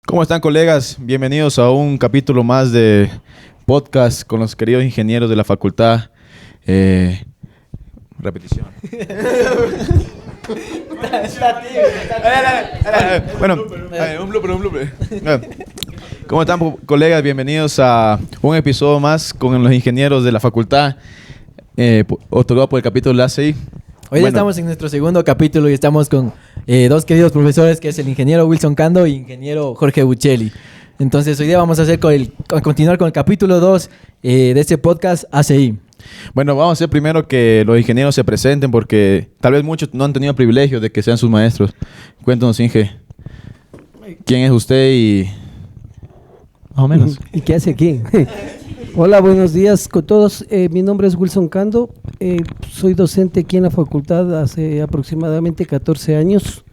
¿Cómo están, colegas? Bienvenidos a un capítulo más de podcast con los queridos ingenieros de la facultad. Repetición. Bueno, un blooper. ¿Cómo están, colegas? Bienvenidos a un episodio más con los ingenieros de la facultad, otorgado por el capítulo de la ACI. Hoy estamos en nuestro segundo capítulo y estamos con dos queridos profesores, que es el ingeniero Wilson Cando y el ingeniero Jorge Buccelli. Entonces hoy día vamos a hacer continuar con el capítulo 2 de este podcast ACI. Bueno, vamos a hacer primero que los ingenieros se presenten, porque tal vez muchos no han tenido el privilegio de que sean sus maestros. Cuéntanos, Inge, ¿quién es usted y más o menos? ¿Y qué hace aquí? Hola, buenos días con todos. Mi nombre es Wilson Cando. Soy docente aquí en la facultad hace aproximadamente 14 años.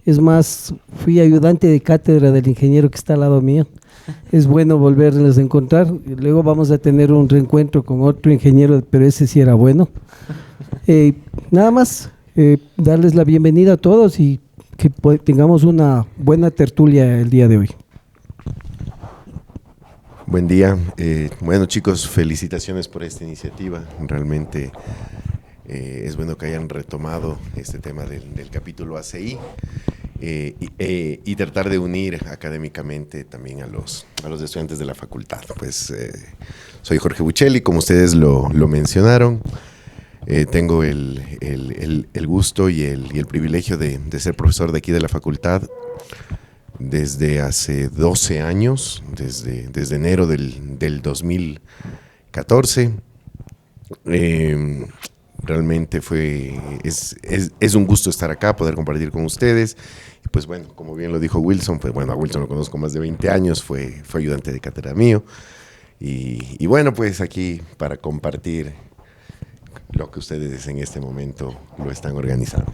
Es más, fui ayudante de cátedra del ingeniero que está al lado mío. Es bueno volverles a encontrar. Luego vamos a tener un reencuentro con otro ingeniero, pero ese sí era bueno. Nada más, darles la bienvenida a todos y que tengamos una buena tertulia el día de hoy. Buen día. Bueno, chicos, felicitaciones por esta iniciativa. Realmente es bueno que hayan retomado este tema del capítulo ACI y tratar de unir académicamente también a los estudiantes de la facultad. Pues soy Jorge Buccelli, como ustedes lo mencionaron. Tengo el gusto y el privilegio de ser profesor de aquí de la facultad desde hace 12 años, desde enero del 2014. Realmente es un gusto estar acá, poder compartir con ustedes. Y pues bueno, como bien lo dijo Wilson, pues bueno, a Wilson lo conozco más de 20 años, fue ayudante de cátedra mío. Y bueno, pues aquí para compartir lo que ustedes en este momento lo están organizando.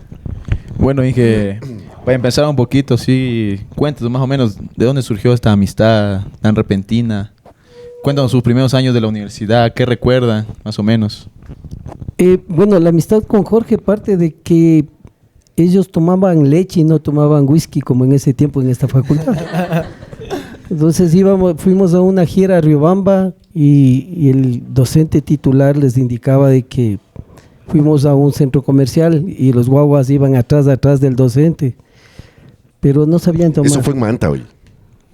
Bueno, Inge, para empezar un poquito, sí, cuéntanos más o menos de dónde surgió esta amistad tan repentina. Cuéntanos sus primeros años de la universidad, ¿qué recuerdan, más o menos? Bueno, la amistad con Jorge parte de que ellos tomaban leche y no tomaban whisky como en ese tiempo en esta facultad. Entonces fuimos a una gira a Riobamba y el docente titular les indicaba de que fuimos a un centro comercial y los guaguas iban atrás del docente, pero no sabían tomar. Eso fue en Manta hoy.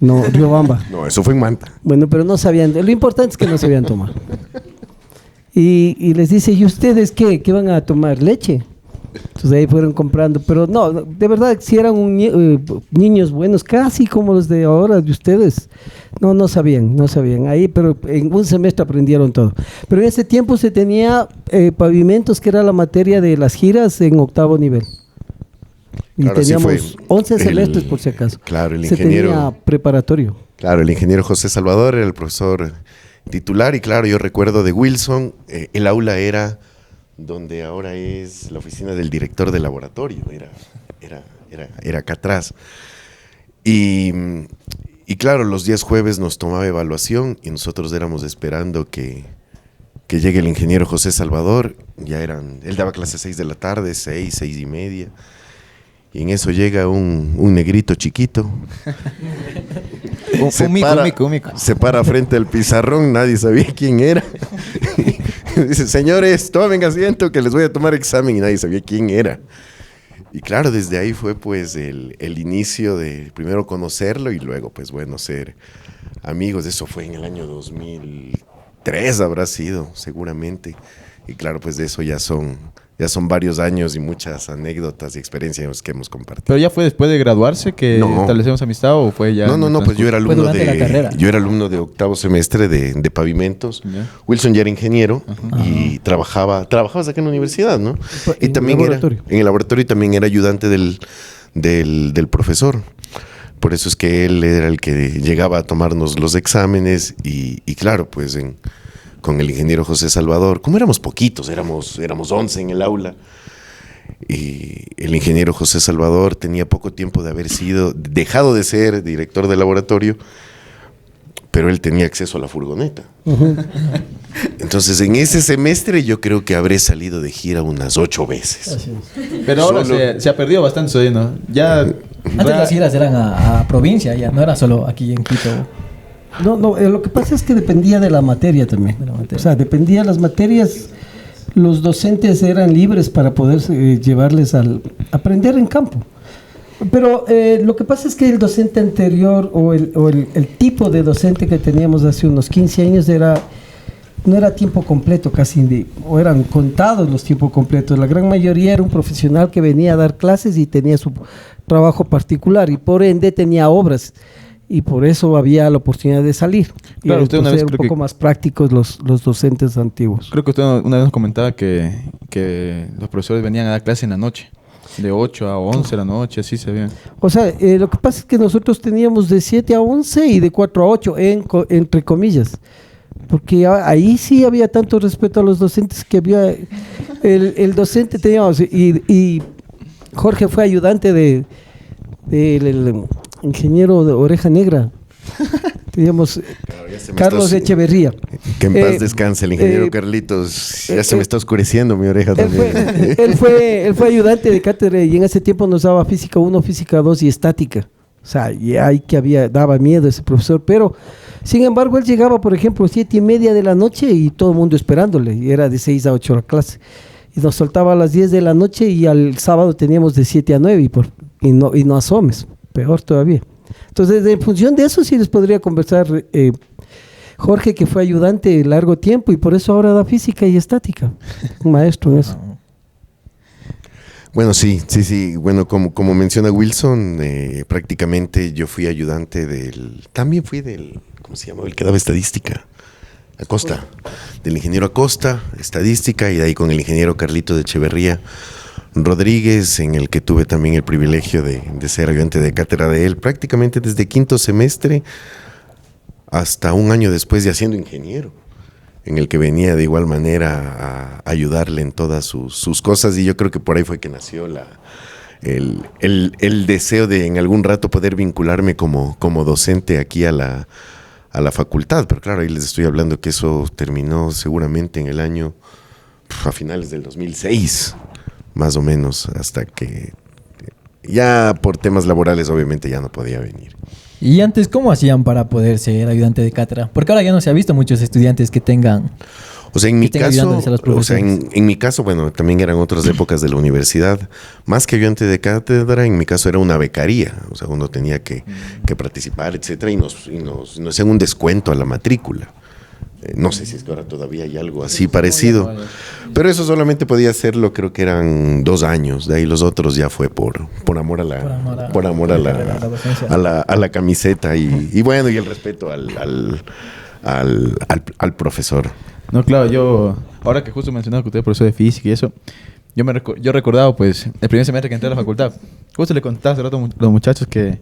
No, Riobamba. No, eso fue en Manta. Bueno, pero no sabían, lo importante es que no sabían tomar. Y les dice, ¿y ustedes qué van a tomar? Leche. Entonces ahí fueron comprando, pero no, de verdad, si eran niños buenos, casi como los de ahora, de ustedes. No sabían ahí, pero en un semestre aprendieron todo. Pero en ese tiempo se tenía pavimentos, que era la materia de las giras en octavo nivel. Y claro, teníamos 11 semestres por si acaso. Claro, el se ingeniero. tenía preparatorio. Claro, el ingeniero José Salvador era el profesor titular y claro, yo recuerdo de Wilson, el aula era donde ahora es la oficina del director del laboratorio, era acá atrás. Y claro, los días jueves nos tomaba evaluación y nosotros éramos esperando que llegue el ingeniero José Salvador. Él daba clases 6 de la tarde, 6:30. Y en eso llega un negrito chiquito. Se para frente al pizarrón, nadie sabía quién era. Dice, señores, tomen asiento que les voy a tomar examen, y nadie sabía quién era. Y claro, desde ahí fue pues el inicio de primero conocerlo y luego pues bueno, ser amigos. Eso fue en el año 2003 habrá sido, seguramente. Y claro, pues de eso ya son varios años y muchas anécdotas y experiencias que hemos compartido. ¿Pero ya fue después de graduarse que establecemos amistad o fue ya? No, pues yo era alumno de octavo semestre de pavimentos. ¿Ya? Wilson ya era ingeniero. Ajá. Y trabajabas acá en la universidad, ¿no? Y también en el laboratorio también era ayudante del profesor. Por eso es que él era el que llegaba a tomarnos los exámenes y claro, pues con el ingeniero José Salvador, como éramos poquitos, éramos 11 en el aula, y el ingeniero José Salvador tenía poco tiempo de haber dejado de ser director del laboratorio, pero él tenía acceso a la furgoneta. Uh-huh. Entonces, en ese semestre yo creo que habré salido de gira unas 8 veces. Pero ahora se ha perdido bastante eso, ¿no? Ya Antes las giras eran a provincia, ya no era solo aquí en Quito. No, lo que pasa es que dependía de la materia también. O sea, dependía de las materias. Los docentes eran libres para poder llevarles al aprender en campo. Pero lo que pasa es que el docente anterior o el tipo de docente que teníamos hace unos 15 años no era tiempo completo casi, o eran contados los tiempos completos. La gran mayoría era un profesional que venía a dar clases y tenía su trabajo particular y por ende tenía obras y por eso había la oportunidad de salir. Claro, y usted una vez un creo poco que- más prácticos los docentes antiguos. Creo que usted una vez nos comentaba que los profesores venían a dar clase en la noche. De 8 a 11 de la noche, así se veían. O sea, lo que pasa es que nosotros teníamos de 7 a 11 y de 4 a 8, entre comillas. Porque ahí sí había tanto respeto a los docentes que había... El docente teníamos... Y Jorge fue ayudante del ingeniero de Oreja Negra. Teníamos Ya se me Carlos está- Echeverría. Que en paz descanse el ingeniero Carlitos. Ya se me está oscureciendo mi oreja también. Él fue ayudante de cátedra y en ese tiempo nos daba física 1, física 2 y estática. O sea, y ahí que daba miedo ese profesor, pero sin embargo él llegaba, por ejemplo, 7:30 de la noche y todo el mundo esperándole, y era de 6 a 8 la clase. Y nos soltaba a las 10 de la noche y al sábado teníamos de 7 a 9 y no asomes, peor todavía. Entonces, en función de eso sí les podría conversar Jorge, que fue ayudante largo tiempo y por eso ahora da física y estática, un maestro en eso. Bueno, sí. Bueno, como menciona Wilson, prácticamente yo fui ayudante también fui ¿cómo se llama? El que daba estadística. Acosta. Del ingeniero Acosta, estadística, y de ahí con el ingeniero Carlito de Echeverría Rodríguez, en el que tuve también el privilegio de ser ayudante de cátedra de él, prácticamente desde quinto semestre hasta un año después de siendo ingeniero, en el que venía de igual manera a ayudarle en todas sus cosas, y yo creo que por ahí fue que nació el deseo de en algún rato poder vincularme como docente aquí a la facultad. Pero claro, ahí les estoy hablando que eso terminó seguramente en el año a finales del 2006, más o menos, hasta que ya por temas laborales obviamente ya no podía venir. ¿Y antes cómo hacían para poder ser ayudante de cátedra? Porque ahora ya no se ha visto muchos estudiantes que tengan... O sea, en mi estén caso, ayudándoles a los profesores. en mi caso, bueno, también eran otras épocas de la universidad. Más que ayudante de cátedra, en mi caso era una becaría. O sea, uno tenía que participar, etcétera, y nos hacían un descuento a la matrícula. No sé si es que ahora todavía hay algo así parecido. Pero eso solamente podía hacerlo, creo que eran 2 años. De ahí los otros ya fue por amor a la camiseta y bueno, y el respeto al profesor. No, claro, ahora que justo mencionaba que usted es profesor de física y eso, yo recordaba, pues, el primer semestre que entré a la facultad. Justo le contaba hace rato a los muchachos que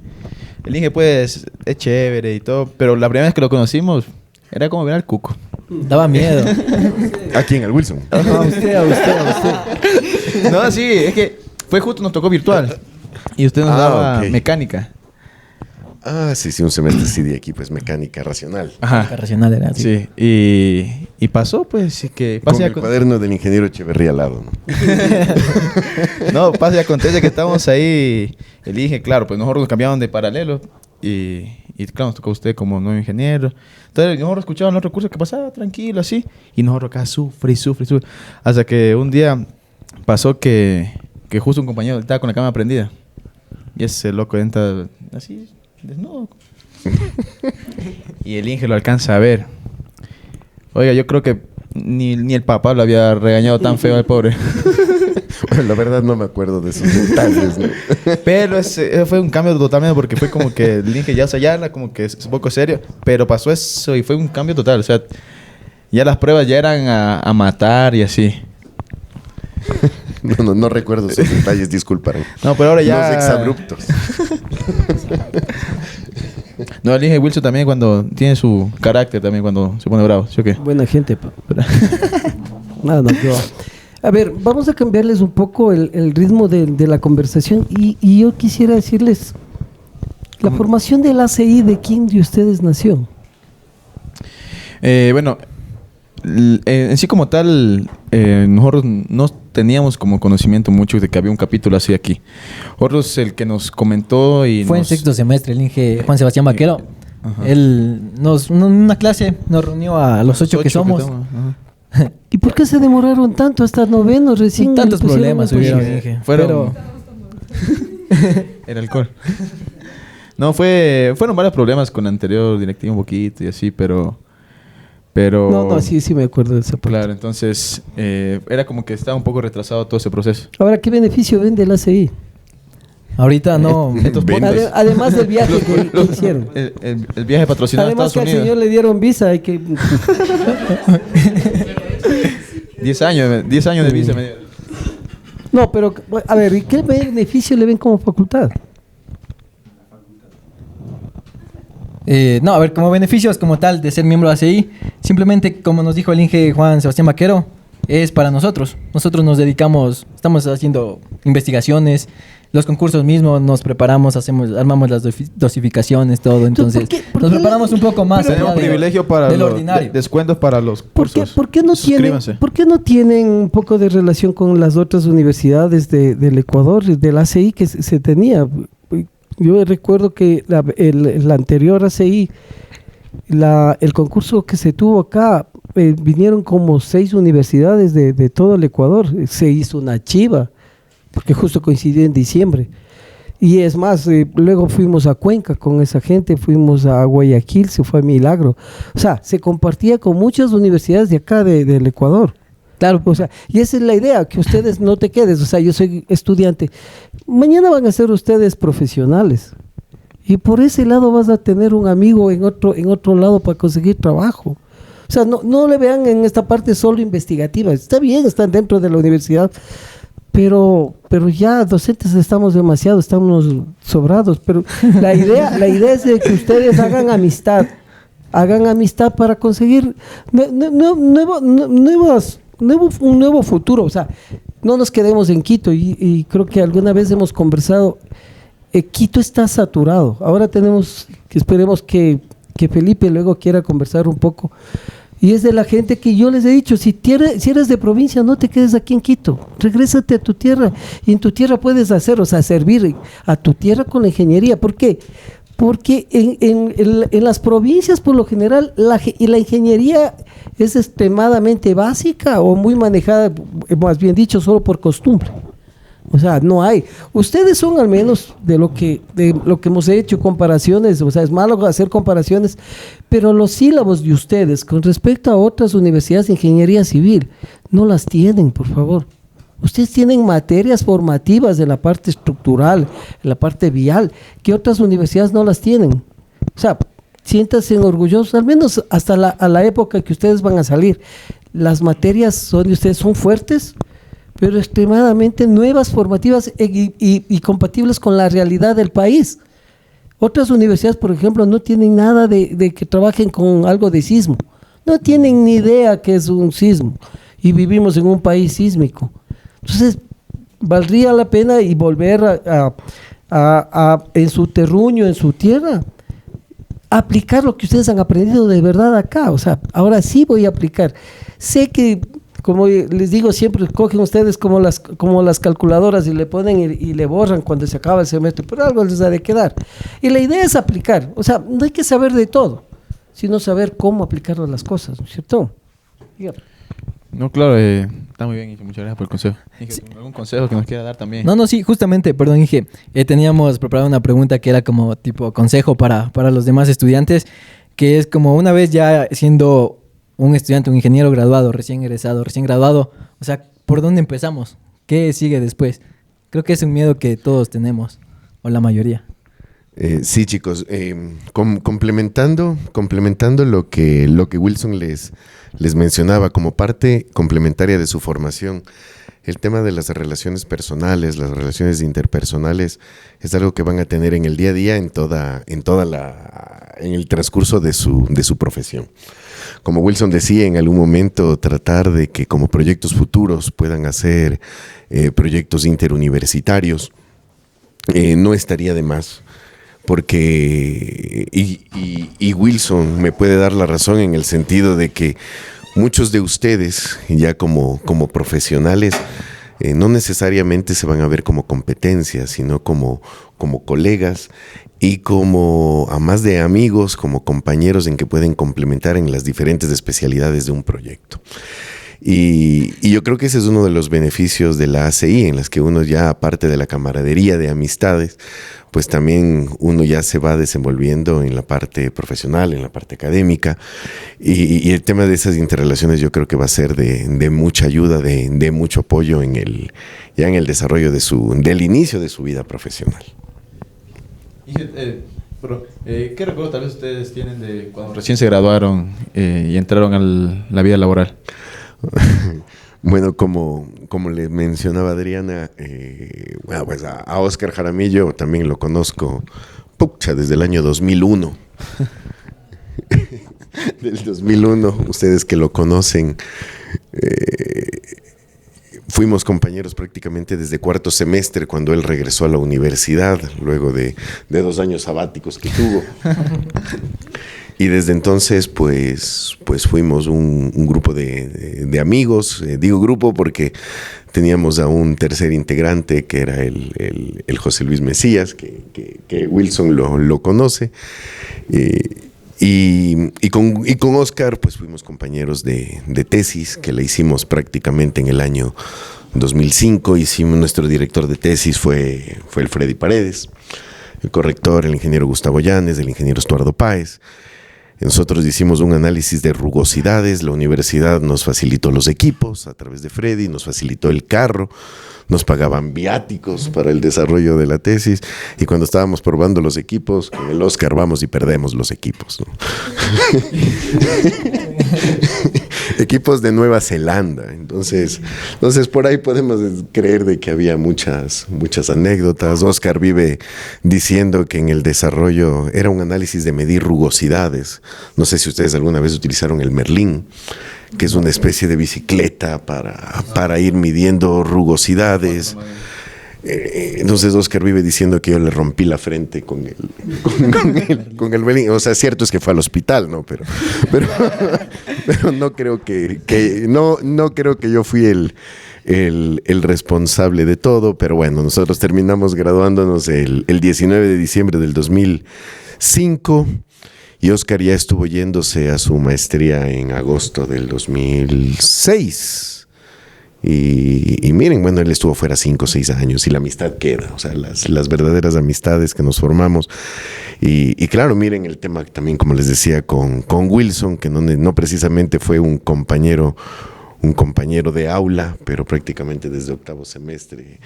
el Inge, pues, es chévere y todo, pero la primera vez que lo conocimos era como ver al cuco. Daba miedo. ¿A quién? ¿Al Wilson? A usted. No, sí, es que fue justo, nos tocó virtual. Y usted nos daba ok. mecánica. Ah, sí, un semestre sí de aquí, pues mecánica racional. Ajá. Racional era así. Sí, y pasó, pues, sí que... Con el cuaderno del ingeniero Echeverría al lado, ¿no? No, pasa y acontece que estábamos ahí, el Inge, claro, pues nosotros nos cambiaban de paralelo y claro, nos tocó usted como nuevo ingeniero. Entonces nosotros escuchábamos en otro curso que pasaba tranquilo así y nosotros acá sufre. Hasta que un día pasó que justo un compañero estaba con la cámara prendida y ese loco entra así, desnudo. Y el Inge lo alcanza a ver. Oiga, yo creo que ni el papá lo había regañado tan feo al pobre. Bueno, la verdad no me acuerdo de esos detalles, ¿no? Pero ese fue un cambio totalmente porque fue como que el Inge ya, o sea, ya era como que es un poco serio, pero pasó eso y fue un cambio total. O sea, ya las pruebas ya eran a matar y así. No recuerdo esos detalles, disculparán. No, pero ahora ya... Los exabruptos. No, el Inge Wilson también cuando tiene su carácter también cuando se pone bravo, ¿sí o qué? Buena gente. Nada, no, qué va. A ver, vamos a cambiarles un poco el ritmo de la conversación y yo quisiera decirles, la formación del ACI, ¿de quién de ustedes nació? Bueno, en sí como tal, nosotros no teníamos como conocimiento mucho de que había un capítulo así aquí. Nosotros el que nos comentó y Fue en nos... sexto semestre, el Inge Juan Sebastián Vaquero. Ajá. Él en una clase nos reunió a los 8 que somos. Ajá. ¿Y por qué se demoraron tanto hasta noveno recién? Tantos le pusieron problemas el hubieron, proyecto? Inge. Fueron... El alcohol. No, fueron varios problemas con la anterior directiva un poquito y así, pero... No, sí me acuerdo de esa parte. Claro, entonces era como que estaba un poco retrasado todo ese proceso. Ahora, ¿qué beneficio vende el ACI? Ahorita no. Vendes. Además del viaje que hicieron. El viaje patrocinado a Además Estados que al Unidos. señor le dieron visa, hay que... 10 años de visa. me dio. No, pero, a ver, ¿y qué beneficio le ven como facultad? No, a ver, como beneficios como tal de ser miembro de ACI, simplemente como nos dijo el Inge Juan Sebastián Vaquero, es para nosotros. Nosotros nos dedicamos, estamos haciendo investigaciones, los concursos mismos, nos preparamos, armamos las dosificaciones, todo. Entonces, por nos qué preparamos un poco más Tenemos allá un privilegio para del los ordinario. descuentos para los ¿Por cursos. qué no Suscríbanse. ¿Por qué no tienen un poco de relación con las otras universidades del Ecuador, del ACI que se tenía? Yo recuerdo que el anterior ACI, el concurso que se tuvo acá, vinieron como 6 universidades de todo el Ecuador. Se hizo una chiva, porque justo coincidió en diciembre. Y es más, luego fuimos a Cuenca con esa gente, fuimos a Guayaquil, se fue a Milagro. O sea, se compartía con muchas universidades de acá del Ecuador. Claro, o sea, y esa es la idea, que ustedes no te quedes. O sea, yo soy estudiante. Mañana van a ser ustedes profesionales. Y por ese lado vas a tener un amigo en otro lado para conseguir trabajo. O sea, no le vean en esta parte solo investigativa. Está bien, están dentro de la universidad, pero ya docentes estamos sobrados. Pero la idea es de que ustedes hagan amistad para conseguir un nuevo futuro. O sea, no nos quedemos en Quito, y creo que alguna vez hemos conversado. Quito está saturado. Ahora esperemos que Felipe luego quiera conversar un poco. Y es de la gente que yo les he dicho, si eres de provincia, no te quedes aquí en Quito, regrésate a tu tierra, y en tu tierra puedes servir a tu tierra con la ingeniería. ¿Por qué? Porque en las provincias, por lo general, la ingeniería es extremadamente básica o muy manejada, más bien dicho, solo por costumbre. O sea, no hay. Ustedes son, al menos de lo que hemos hecho comparaciones, o sea, es malo hacer comparaciones, pero los sílabos de ustedes con respecto a otras universidades de ingeniería civil no las tienen, por favor. Ustedes tienen materias formativas de la parte estructural, de la parte vial, que otras universidades no las tienen. O sea, siéntanse orgullosos, al menos hasta a la época que ustedes van a salir. Las materias de ustedes son fuertes, pero extremadamente nuevas, formativas y compatibles con la realidad del país. Otras universidades, por ejemplo, no tienen nada de que trabajen con algo de sismo. No tienen ni idea qué es un sismo. Y vivimos en un país sísmico. Entonces, valdría la pena y volver en su terruño, en su tierra, aplicar lo que ustedes han aprendido de verdad acá. O sea, ahora sí voy a aplicar. Sé que, como les digo, siempre cogen ustedes como las calculadoras y le ponen y le borran cuando se acaba el semestre, pero algo les ha de quedar. Y la idea es aplicar. O sea, no hay que saber de todo, sino saber cómo aplicar las cosas, ¿no es cierto? Dígame. No, claro, está muy bien, Inge, muchas gracias por el consejo. Inge, Sí. ¿algún consejo que nos quiera dar también? No, sí, justamente, perdón, Inge, teníamos preparado una pregunta que era como tipo consejo para los demás estudiantes, que es como una vez ya siendo un estudiante, un ingeniero graduado, recién egresado, recién graduado, o sea, ¿por dónde empezamos? ¿Qué sigue después? Creo que es un miedo que todos tenemos, o la mayoría. Sí, chicos, complementando lo que Wilson les mencionaba como parte complementaria de su formación, el tema de las relaciones personales, las relaciones interpersonales, es algo que van a tener en el día a día en el transcurso de su profesión. Como Wilson decía, en algún momento tratar de que como proyectos futuros puedan hacer proyectos interuniversitarios, no estaría de más. Porque, y Wilson me puede dar la razón en el sentido de que muchos de ustedes, ya como profesionales, no necesariamente se van a ver como competencia, sino como colegas y como, a más de amigos, como compañeros en que pueden complementar en las diferentes especialidades de un proyecto. Y yo creo que ese es uno de los beneficios de la ACI, en las que uno ya, aparte de la camaradería de amistades, pues también uno ya se va desenvolviendo en la parte profesional, en la parte académica, y el tema de esas interrelaciones yo creo que va a ser de mucha ayuda, de mucho apoyo ya en el desarrollo del inicio de su vida profesional. ¿Qué recuerdo tal vez ustedes tienen de cuando recién se graduaron y entraron a la vida laboral? Bueno, como le mencionaba Adriana, bueno, pues a Óscar Jaramillo también lo conozco desde el año 2001. Del 2001, ustedes que lo conocen, fuimos compañeros prácticamente desde cuarto semestre cuando él regresó a la universidad, luego de 2 años sabáticos que tuvo. Y desde entonces, pues fuimos un grupo de amigos. Digo grupo porque teníamos a un tercer integrante que era el José Luis Mesías, que Wilson lo conoce. Y con Óscar, pues fuimos compañeros de tesis, que la hicimos prácticamente en el año 2005. Nuestro director de tesis fue el Freddy Paredes, el corrector, el ingeniero Gustavo Llanes, el ingeniero Estuardo Páez. Nosotros hicimos un análisis de rugosidades, la universidad nos facilitó los equipos a través de Freddy, nos facilitó el carro, nos pagaban viáticos para el desarrollo de la tesis, y cuando estábamos probando los equipos, con el Óscar vamos y perdemos los equipos, ¿no? Equipos de Nueva Zelanda. Entonces por ahí podemos creer de que había muchas anécdotas. Óscar vive diciendo que en el desarrollo era un análisis de medir rugosidades. No sé si ustedes alguna vez utilizaron el Merlin, que es una especie de bicicleta para ir midiendo rugosidades. Entonces Óscar vive diciendo que yo le rompí la frente con el Merlin. O sea, cierto es que fue al hospital, ¿no? Pero no creo no creo que yo fui el responsable de todo. Pero bueno, nosotros terminamos graduándonos el 19 de diciembre del 2005. Y Óscar ya estuvo yéndose a su maestría en agosto del 2006. Y miren, bueno, él estuvo fuera 5 o 6 años y la amistad queda, o sea, las verdaderas amistades que nos formamos. Y claro, miren el tema también, como les decía, con Wilson, que no precisamente fue un compañero de aula, pero prácticamente desde octavo semestre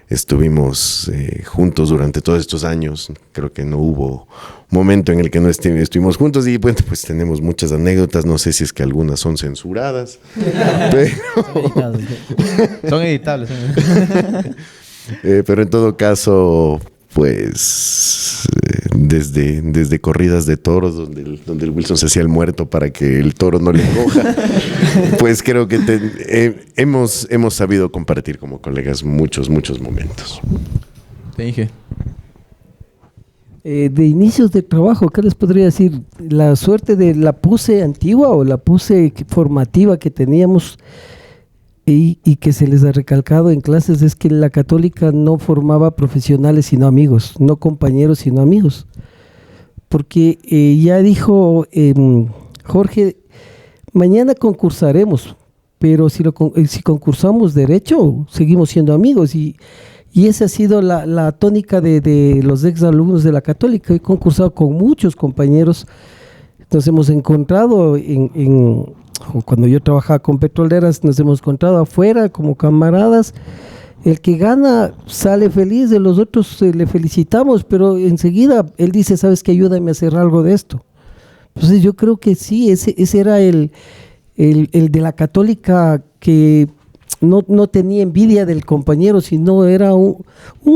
estuvimos juntos durante todos estos años. Creo que no hubo momento en el que no estuvimos juntos, y bueno, pues tenemos muchas anécdotas. No sé si es que algunas son censuradas, pero Son editables. pero en todo caso, pues desde corridas de toros, donde el Wilson se hacía el muerto para que el toro no le coja, pues creo que hemos sabido compartir como colegas muchos momentos. Te dije. De inicios de trabajo, ¿qué les podría decir? La suerte de la PUSE antigua o la PUSE formativa que teníamos y que se les ha recalcado en clases es que la católica no formaba profesionales sino amigos, no compañeros sino amigos. Porque ya dijo Jorge, mañana concursaremos, pero si concursamos derecho, seguimos siendo amigos. Y esa ha sido la tónica de los exalumnos de la católica. He concursado con muchos compañeros, nos hemos encontrado cuando yo trabajaba con petroleras, nos hemos encontrado afuera como camaradas. El que gana sale feliz, de los otros le felicitamos, pero enseguida él dice, ¿sabes qué? Ayúdame a hacer algo de esto. Entonces yo creo que sí, ese era el de la católica, que no tenía envidia del compañero, sino era un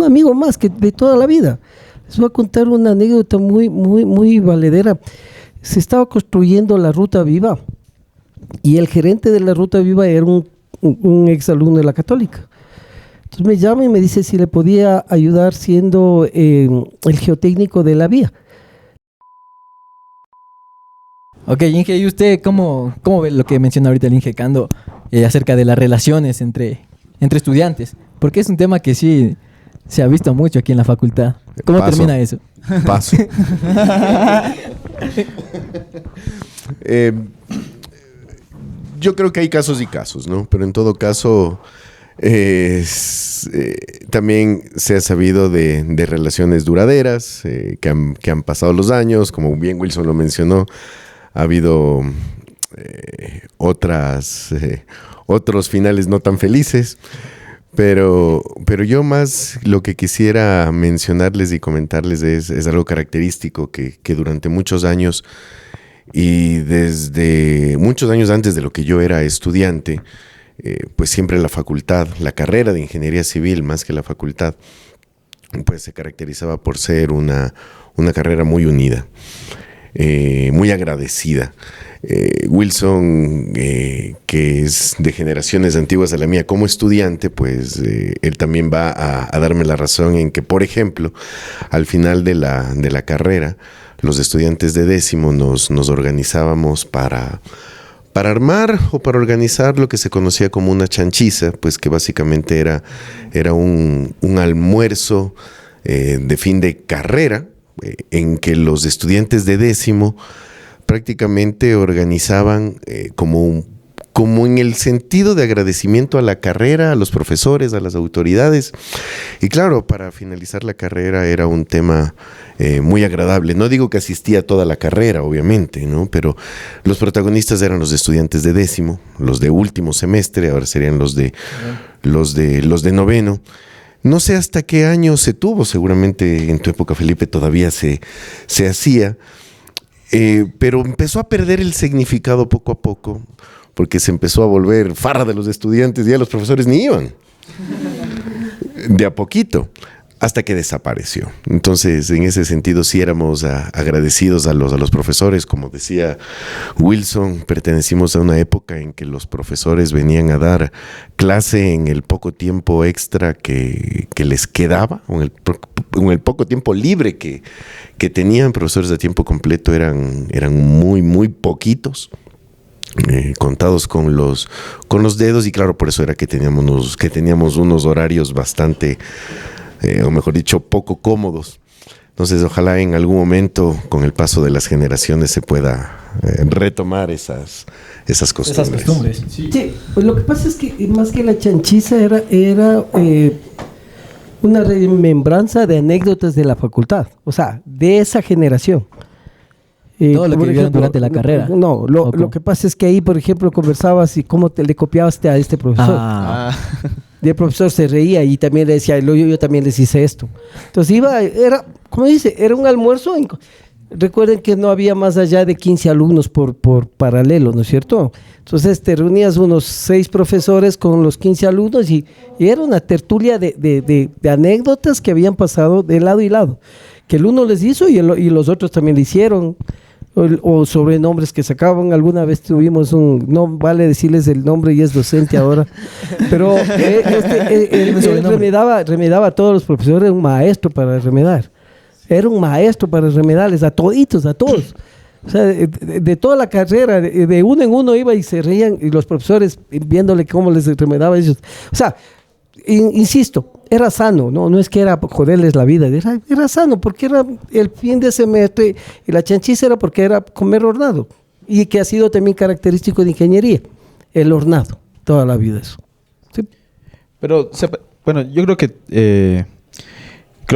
amigo más que de toda la vida. Les voy a contar una anécdota muy valedera. Se estaba construyendo la Ruta Viva y el gerente de la Ruta Viva era un exalumno de la católica. Entonces me llama y me dice si le podía ayudar siendo el geotécnico de la vía. Ok, Inge, ¿y usted cómo ve lo que menciona ahorita el Inge Cando acerca de las relaciones entre estudiantes? Porque es un tema que sí se ha visto mucho aquí en la facultad. ¿Cómo Paso. termina eso? Paso. Yo creo que hay casos y casos, ¿no? Pero en todo caso, también se ha sabido de relaciones duraderas que han pasado los años, como bien Wilson lo mencionó. Ha habido otros finales no tan felices, pero yo más lo que quisiera mencionarles y comentarles es algo característico que durante muchos años y desde muchos años antes de lo que yo era estudiante, pues siempre la facultad, la carrera de ingeniería civil más que la facultad, pues se caracterizaba por ser una carrera muy unida. Muy agradecida. Wilson, que es de generaciones antiguas a la mía como estudiante, pues él también va a darme la razón en que, por ejemplo, al final de la carrera, los estudiantes de décimo nos organizábamos para armar o para organizar lo que se conocía como una chanchiza, pues que básicamente era un almuerzo de fin de carrera, en que los estudiantes de décimo prácticamente organizaban como en el sentido de agradecimiento a la carrera, a los profesores, a las autoridades. Y claro, para finalizar la carrera era un tema muy agradable. No digo que asistía a toda la carrera, obviamente, ¿no? Pero los protagonistas eran los estudiantes de décimo, los de último semestre, ahora serían los de noveno. No sé hasta qué año se tuvo, seguramente en tu época, Felipe, todavía se hacía, pero empezó a perder el significado poco a poco, porque se empezó a volver farra de los estudiantes y ya los profesores ni iban, de a poquito, hasta que desapareció. Entonces, en ese sentido, sí éramos agradecidos a los profesores. Como decía Wilson, pertenecimos a una época en que los profesores venían a dar clase en el poco tiempo extra que les quedaba, o en el poco tiempo libre que tenían. Profesores de tiempo completo eran muy, muy poquitos. Contados con los dedos, y claro, por eso era que teníamos unos horarios bastante, o mejor dicho, poco cómodos. Entonces, ojalá en algún momento, con el paso de las generaciones, se pueda retomar esas costumbres. Esas costumbres. Sí, pues lo que pasa es que más que la chanchiza era una remembranza de anécdotas de la facultad, o sea, de esa generación. Todo lo que vivieron durante la carrera. No, lo que pasa es que ahí, por ejemplo, conversabas y cómo le copiaste a este profesor. Y el profesor se reía y también le decía, yo también les hice esto. Entonces era, como dice, era un almuerzo. Recuerden que no había más allá de 15 alumnos por paralelo, ¿no es cierto? Entonces te reunías unos 6 profesores con los 15 alumnos y era una tertulia de anécdotas que habían pasado de lado y lado. Que el uno les hizo y los otros también le hicieron. O sobrenombres que sacaban. Alguna vez tuvimos no vale decirles el nombre y es docente ahora, pero él remedaba a todos los profesores. Era un maestro para remedar, remedarles a toditos, a todos. O sea, de toda la carrera, de uno en uno iba y se reían, y los profesores viéndole cómo les remedaba a ellos. O sea, insisto, era sano, no es que era joderles la vida, era sano, porque era el fin de semestre, y la chanchiza era porque era comer hornado, y que ha sido también característico de ingeniería, el hornado, toda la vida eso. ¿Sí? Pero, bueno, yo creo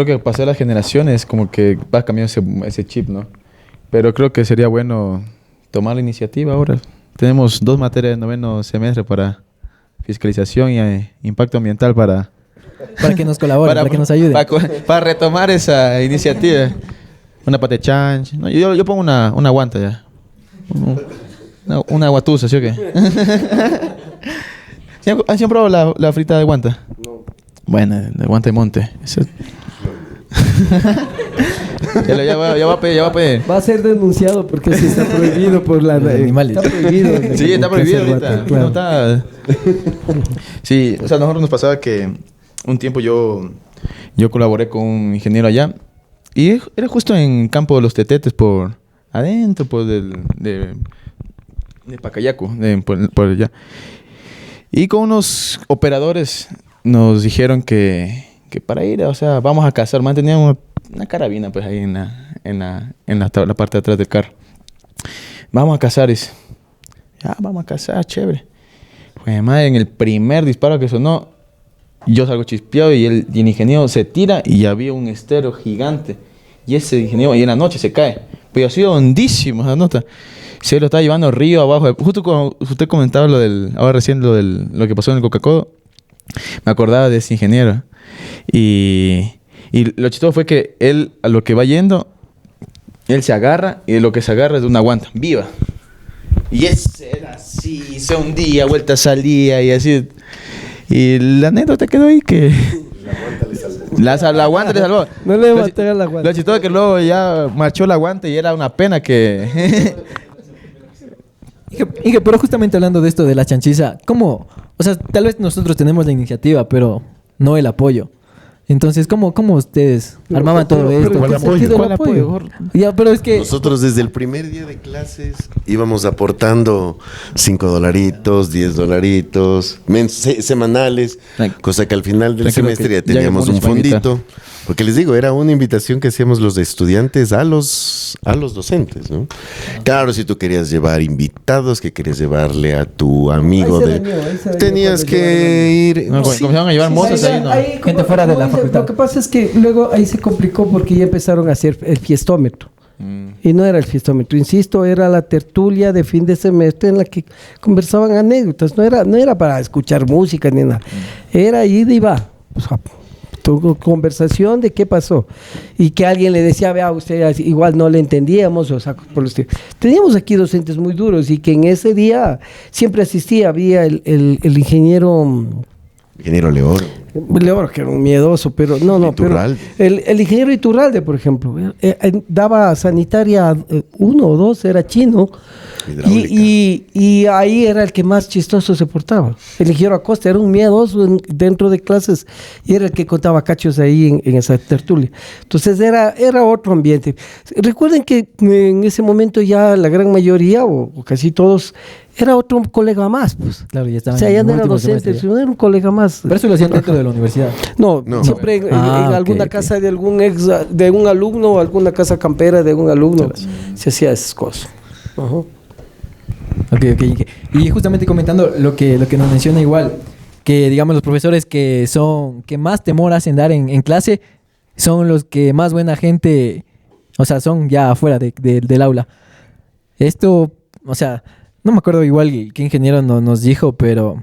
que pasar las generaciones como que va cambiando ese chip, ¿no? Pero creo que sería bueno tomar la iniciativa ahora. Tenemos 2 materias de noveno semestre para fiscalización y impacto ambiental para que nos colaboren, para que nos ayuden. Para retomar esa iniciativa. Una patechanch. No, yo pongo una guanta ya. Una guatusa, ¿sí o qué? ¿Han probado la frita de guanta? No. Bueno, de guanta de monte. Eso. ya va a pedir. Va a ser denunciado porque sí está prohibido por la animales. Está prohibido. Sí, está prohibido ahorita. Claro. No está. Sí, o sea, a nosotros nos pasaba que un tiempo yo colaboré con un ingeniero allá y era justo en campo de los Tetetes adentro, pues, de Pacayacu, por allá. Y con unos operadores nos dijeron que para ir, o sea, vamos a cazar. Teníamos una carabina, pues, ahí en la parte de atrás del carro. Vamos a cazar, dice. Ya, vamos a cazar, chévere. Pues, madre, en el primer disparo que sonó, yo salgo chispeado y el ingeniero se tira y había un estero gigante. Y ese ingeniero, y en la noche se cae. Pero ha sido hondísimo esa nota. Se lo está llevando río abajo. Justo cuando usted comentaba ahora recién lo que pasó en el Coca-Cola, me acordaba de ese ingeniero. Y lo chistoso fue que él, a lo que va yendo, él se agarra y de lo que se agarra es de una guanta viva. Y ese era así, se hundía, vuelta salía y así. Y la anécdota quedó ahí que... La guanta le salvó. No le va a pegar la guanta. Lo chistoso es que luego ya marchó la guanta y era una pena que... Inge, pero justamente hablando de esto de la chanchiza, ¿cómo? O sea, tal vez nosotros tenemos la iniciativa, pero no el apoyo. Entonces, ¿cómo ustedes armaban todo esto? ¿Cuál apoyo? Ya, pero es que... Nosotros desde el primer día de clases íbamos aportando $5, $10, semanales, cosa que al final del semestre ya teníamos un fondito. Porque les digo, era una invitación que hacíamos los estudiantes a los docentes, ¿no? Claro, si tú querías llevar invitados, que querías llevarle a tu amigo tenías que ir... No, comenzaron a llevar mozos ahí, ¿no? Gente fuera de la facultad. Lo que pasa es que luego ahí se complicó porque ya empezaron a hacer el fiestómetro. Y no era el fiestómetro, insisto, era la tertulia de fin de semestre en la que conversaban anécdotas. No era para escuchar música ni nada. Era ida y va. O sea, conversación de qué pasó y que alguien le decía, vea, usted igual no le entendíamos, o sea, teníamos aquí docentes muy duros y que en ese día siempre asistía, había el ingeniero Leoro, que era un miedoso, pero Iturralde. Pero el ingeniero Iturralde, por ejemplo, daba sanitaria 1 o 2, era chino, y ahí era el que más chistoso se portaba. El ingeniero Acosta era un miedoso dentro de clases y era el que contaba cachos ahí en esa tertulia. Entonces era otro ambiente. Recuerden que en ese momento ya la gran mayoría o casi todos era otro colega más, pues. Claro, ya estaban. O sea, ya no era docente, sino era un colega más. Pero eso lo hacían dentro de la universidad. No. Siempre en alguna casa de algún de un alumno o alguna casa campera de un alumno se hacía esas cosas. Ok. Y justamente comentando lo que nos menciona igual, que digamos los profesores que más temor hacen dar en clase son los que más buena gente, o sea, son ya afuera del aula. Esto, o sea, no me acuerdo igual qué ingeniero nos dijo, pero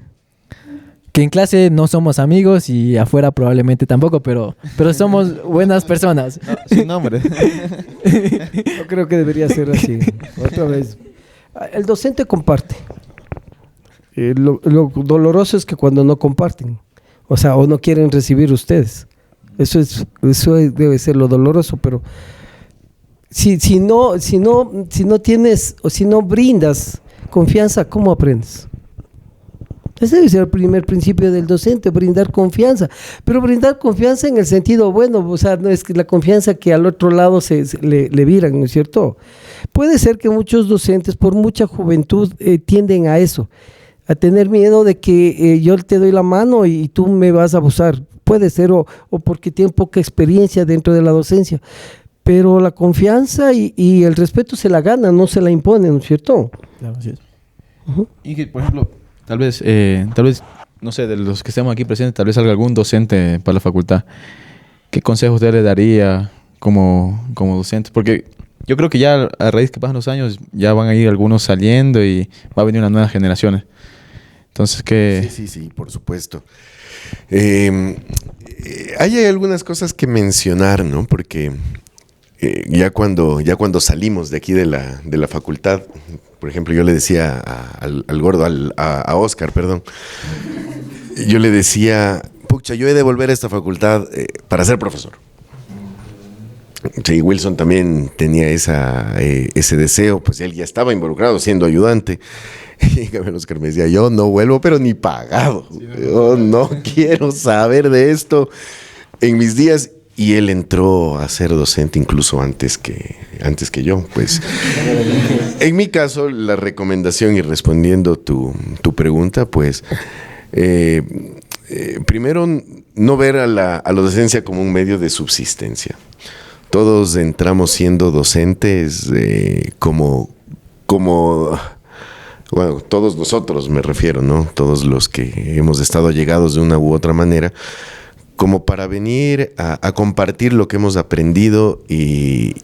que en clase no somos amigos y afuera probablemente tampoco, pero somos buenas personas. No, sin nombre. Yo creo que debería ser así. Otra vez. El docente comparte. Lo doloroso es que cuando no comparten, o sea, o no quieren recibir ustedes. Eso debe ser lo doloroso, pero si no tienes o si no brindas confianza, ¿cómo aprendes? Ese debe ser el primer principio del docente, brindar confianza. Pero brindar confianza en el sentido bueno, o sea, no es que la confianza que al otro lado le viran, ¿no es cierto? Puede ser que muchos docentes, por mucha juventud, tienden a eso, a tener miedo de que yo te doy la mano y tú me vas a abusar. Puede ser, o porque tienen poca experiencia dentro de la docencia. Pero la confianza y el respeto se la ganan, no se la imponen, ¿no es cierto? Claro, así es. Y que, por ejemplo, tal vez, no sé, de los que estemos aquí presentes, tal vez salga algún docente para la facultad. ¿Qué consejo usted le daría como docente? Porque yo creo que ya a raíz que pasan los años, ya van a ir algunos saliendo y va a venir unas nuevas generaciones. Entonces, ¿qué? Sí, por supuesto. Hay algunas cosas que mencionar, ¿no? Porque ya cuando salimos de aquí de la facultad, por ejemplo, yo le decía al gordo, a Oscar, perdón, yo le decía, pucha, yo he de volver a esta facultad para ser profesor. Sí, Wilson también tenía ese deseo, pues él ya estaba involucrado siendo ayudante. Y Oscar me decía, yo no vuelvo, pero ni pagado. Yo no quiero saber de esto en mis días. y él entró a ser docente incluso antes que yo. Pues, en mi caso, la recomendación y respondiendo tu pregunta, pues, primero, no ver a la docencia como un medio de subsistencia. Todos entramos siendo docentes bueno, todos nosotros me refiero, ¿no? Todos los que hemos estado llegados de una u otra manera, como para venir a compartir lo que hemos aprendido y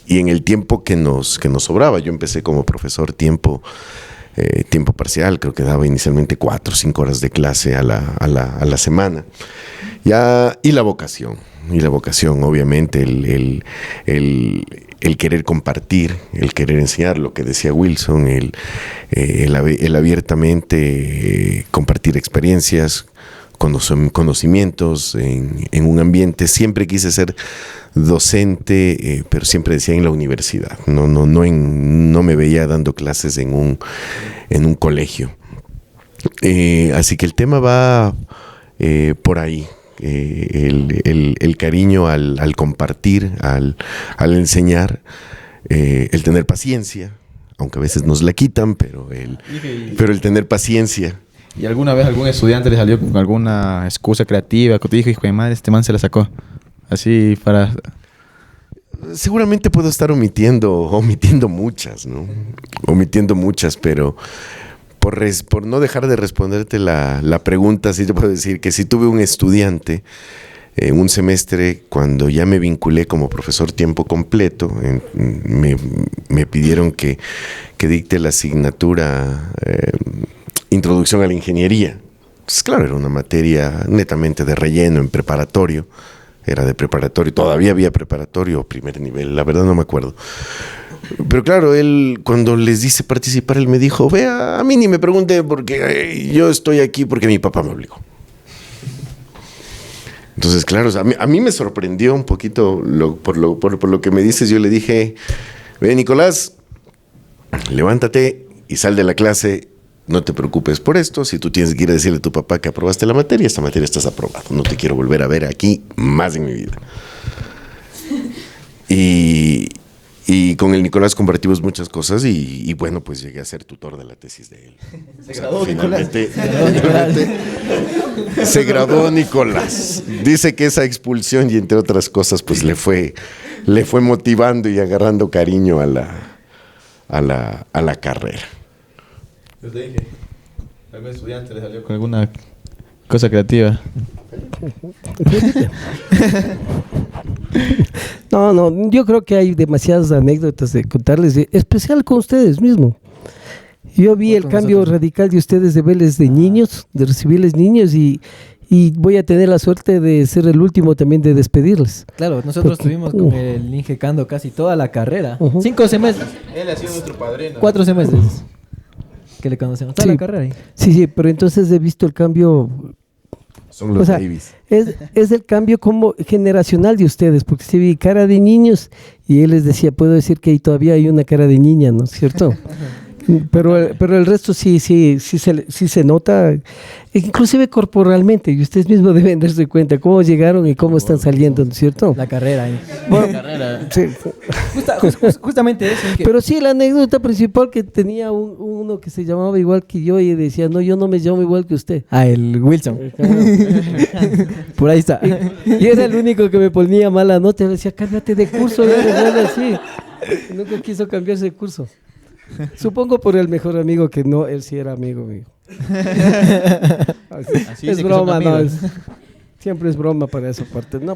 en el tiempo que nos sobraba. Yo empecé como profesor tiempo parcial, creo que daba inicialmente 4 o 5 horas de clase a la semana. Y la vocación, obviamente, el querer compartir, el querer enseñar, lo que decía Wilson, el abiertamente compartir experiencias, conocimientos en un ambiente. Siempre quise ser docente, pero siempre decía en la universidad. No me veía dando clases en un colegio. Así que el tema va por ahí. El cariño al compartir, al enseñar, el tener paciencia, aunque a veces nos la quitan, pero el tener paciencia. ¿Y alguna vez algún estudiante le salió con alguna excusa creativa que te dijo, hijo de madre, este man se la sacó? Así para... Seguramente puedo estar omitiendo muchas, ¿no? Omitiendo muchas, pero por no dejar de responderte la pregunta, sí te puedo decir que sí tuve un estudiante en un semestre cuando ya me vinculé como profesor tiempo completo. Me pidieron que dicte la asignatura Introducción a la Ingeniería. Entonces, claro, era una materia netamente de relleno en preparatorio. Era de preparatorio, todavía había preparatorio o primer nivel, la verdad no me acuerdo. Pero claro, él, cuando les dice participar, él me dijo, vea, a mí ni me pregunte porque yo estoy aquí porque mi papá me obligó. Entonces, claro, a mí me sorprendió un poquito por lo que me dices. Yo le dije, ve, Nicolás, levántate y sal de la clase. No te preocupes por esto. Si tú tienes que ir a decirle a tu papá que aprobaste la materia, esta materia estás aprobado. No te quiero volver a ver aquí más en mi vida. Y con el Nicolás compartimos muchas cosas y bueno, pues llegué a ser tutor de la tesis de él. Se graduó finalmente, se graduó Nicolás. Dice que esa expulsión y entre otras cosas, pues le fue motivando y agarrando cariño a la carrera. Yo te dije, algún estudiante le salió con alguna cosa creativa. No, yo creo que hay demasiadas anécdotas de contarles, especial con ustedes mismos. Yo vi el cambio radical de ustedes de verles de niños, de recibirles niños y voy a tener la suerte de ser el último también de despedirles. Claro, nosotros estuvimos con el Inge Cando casi toda la carrera. 5 semestres. Él ha sido nuestro padrino. 4 semestres que le conocemos. Toda la carrera ahí. Sí, pero entonces he visto el cambio. Son los babies. Es el cambio como generacional de ustedes, porque se ve cara de niños y él les decía, puedo decir que todavía hay una cara de niña, ¿no es cierto? Pero el resto sí se nota, inclusive corporalmente, y ustedes mismos deben darse cuenta cómo llegaron y cómo están saliendo, ¿no es cierto? La carrera ahí. Bueno, la carrera. Sí. Justamente eso. Pero sí, la anécdota principal que tenía uno que se llamaba igual que yo y decía, no, yo no me llamo igual que usted. Ah, el Wilson. Por ahí está. Y era el único que me ponía mala nota. Le decía, cámbiate de curso. Y así. Nunca quiso cambiarse de curso. Supongo por el mejor amigo que no, él sí era amigo mío. Así es broma, no. Siempre es broma para esa parte. No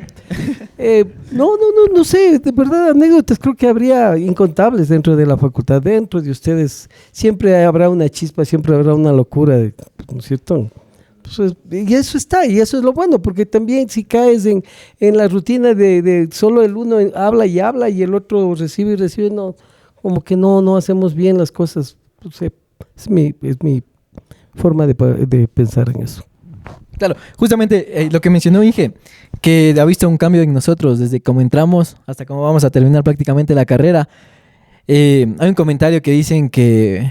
sé, de verdad, anécdotas creo que habría incontables dentro de la facultad, dentro de ustedes. Siempre habrá una chispa, siempre habrá una locura, ¿no es cierto? Pues, y eso está, y eso es lo bueno, porque también si caes en la rutina de solo el uno habla y el otro recibe y recibe, no, como que no hacemos bien las cosas. Pues, es mi forma de pensar en eso. Claro, justamente lo que mencionó Inge, que ha visto un cambio en nosotros desde cómo entramos hasta cómo vamos a terminar prácticamente la carrera. Hay un comentario que dicen que,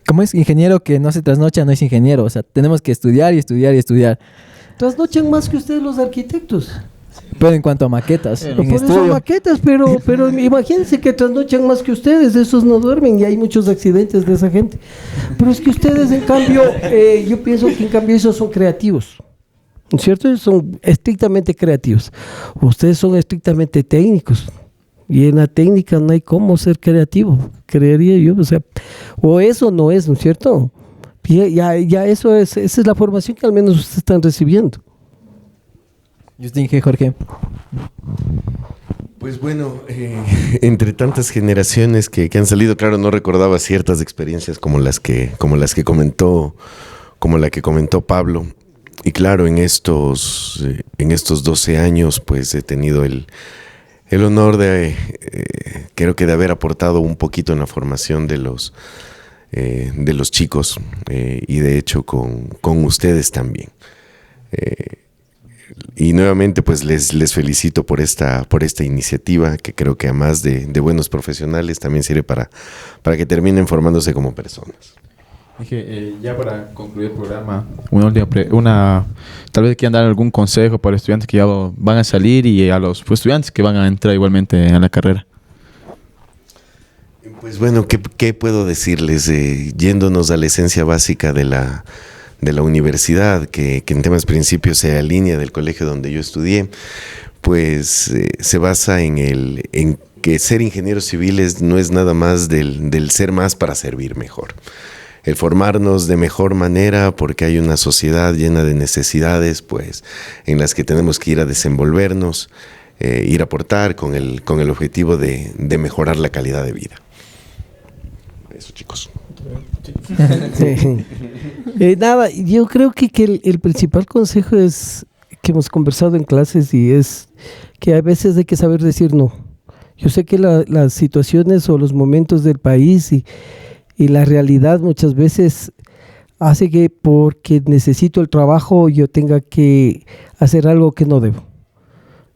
¿cómo es? Ingeniero que no se trasnocha no es ingeniero. O sea, tenemos que estudiar y estudiar y estudiar. Trasnochan más que ustedes los arquitectos. Pero en cuanto a maquetas, en Por eso estudio. maquetas, pero imagínense que trasnochan más que ustedes, esos no duermen y hay muchos accidentes de esa gente. Pero es que ustedes, en cambio, yo pienso que en cambio esos son creativos, ¿no es cierto? Ellos son estrictamente creativos. Ustedes son estrictamente técnicos. Y en la técnica no hay cómo ser creativo, creería yo. O sea, o eso no es, ¿no es cierto? Ya eso es, esa es la formación que al menos ustedes están recibiendo. ¿Y usted, Inge Jorge? Pues bueno, entre tantas generaciones que han salido, claro, no recordaba ciertas experiencias como la que comentó Pablo. Y claro, en estos 12 años, pues he tenido el honor creo que de haber aportado un poquito en la formación de los chicos, y de hecho con ustedes también. Y nuevamente pues les felicito por esta iniciativa, que creo que además de buenos profesionales también sirve para que terminen formándose como personas. Dije, ya para concluir el programa, tal vez quieran dar algún consejo para los estudiantes que ya van a salir y a los estudiantes que van a entrar igualmente a la carrera. Pues bueno, ¿qué puedo decirles? Yéndonos a la esencia básica de la universidad, que en temas principios se alinea del colegio donde yo estudié, pues se basa en que ser ingenieros civiles no es nada más del ser más para servir mejor. El formarnos de mejor manera, porque hay una sociedad llena de necesidades, pues, en las que tenemos que ir a desenvolvernos, ir a aportar con el objetivo de mejorar la calidad de vida. Eso, chicos. Sí. Nada, yo creo que el principal consejo es que hemos conversado en clases y es que a veces hay que saber decir no. Yo sé que las situaciones o los momentos del país y la realidad muchas veces hace que porque necesito el trabajo yo tenga que hacer algo que no debo.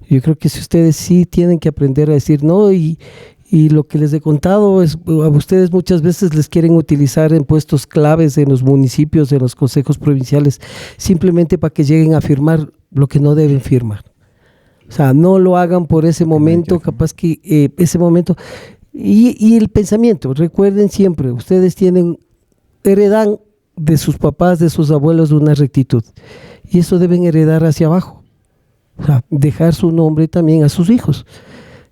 Yo creo que si ustedes sí tienen que aprender a decir no, y lo que les he contado es, a ustedes muchas veces les quieren utilizar en puestos claves en los municipios, en los consejos provinciales, simplemente para que lleguen a firmar lo que no deben firmar. O sea, no lo hagan por ese momento, capaz que ese momento... Y el pensamiento, recuerden siempre, ustedes heredan de sus papás, de sus abuelos una rectitud, y eso deben heredar hacia abajo, o sea, dejar su nombre también a sus hijos,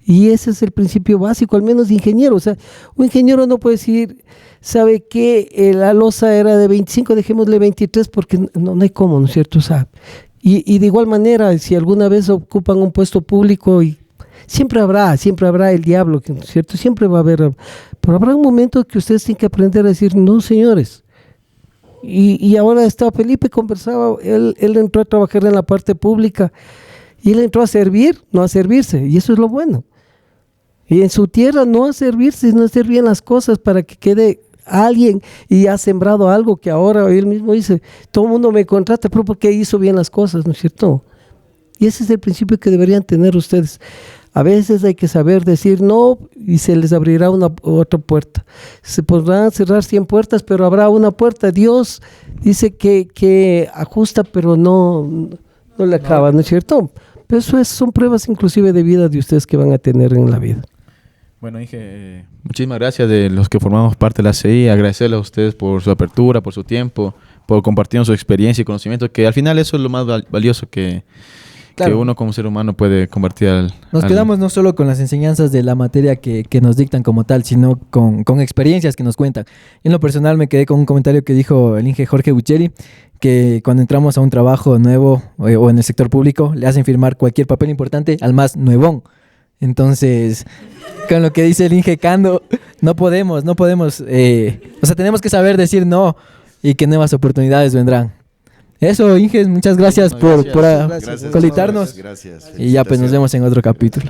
y ese es el principio básico, al menos de ingeniero. O sea, un ingeniero no puede decir, ¿sabe qué? La losa era de 25, dejémosle 23, porque no hay cómo, ¿no es cierto? O sea, y de igual manera, si alguna vez ocupan un puesto público y siempre habrá el diablo, ¿no es cierto? Siempre va a haber, pero habrá un momento que ustedes tienen que aprender a decir, no, señores. Y ahora está Felipe, conversaba, él entró a trabajar en la parte pública y él entró a servir, no a servirse, y eso es lo bueno. Y en su tierra no a servirse, sino a hacer bien las cosas para que quede alguien, y ha sembrado algo que ahora él mismo dice, todo el mundo me contrata, pero porque hizo bien las cosas, ¿no es cierto? Y ese es el principio que deberían tener ustedes. A veces hay que saber decir no y se les abrirá otra puerta. Se podrán cerrar 100 puertas, pero habrá una puerta. Dios dice que ajusta, pero no le acaba, ¿no es cierto? Pero eso son pruebas inclusive de vida de ustedes que van a tener en la vida. Bueno, Inge, muchísimas gracias de los que formamos parte de la CI. Agradecerle a ustedes por su apertura, por su tiempo, por compartir su experiencia y conocimiento, que al final eso es lo más valioso que uno como ser humano puede compartir Nos quedamos no solo con las enseñanzas de la materia que nos dictan como tal, sino con experiencias que nos cuentan. En lo personal me quedé con un comentario que dijo el Inge Jorge Buccelli, que cuando entramos a un trabajo nuevo o en el sector público, le hacen firmar cualquier papel importante al más nuevón. Entonces, con lo que dice el Inge Cando, no podemos, o sea, tenemos que saber decir no y que nuevas oportunidades vendrán. Eso, Inges, muchas gracias por acolitarnos. Gracias. Y ya pues nos vemos en otro capítulo.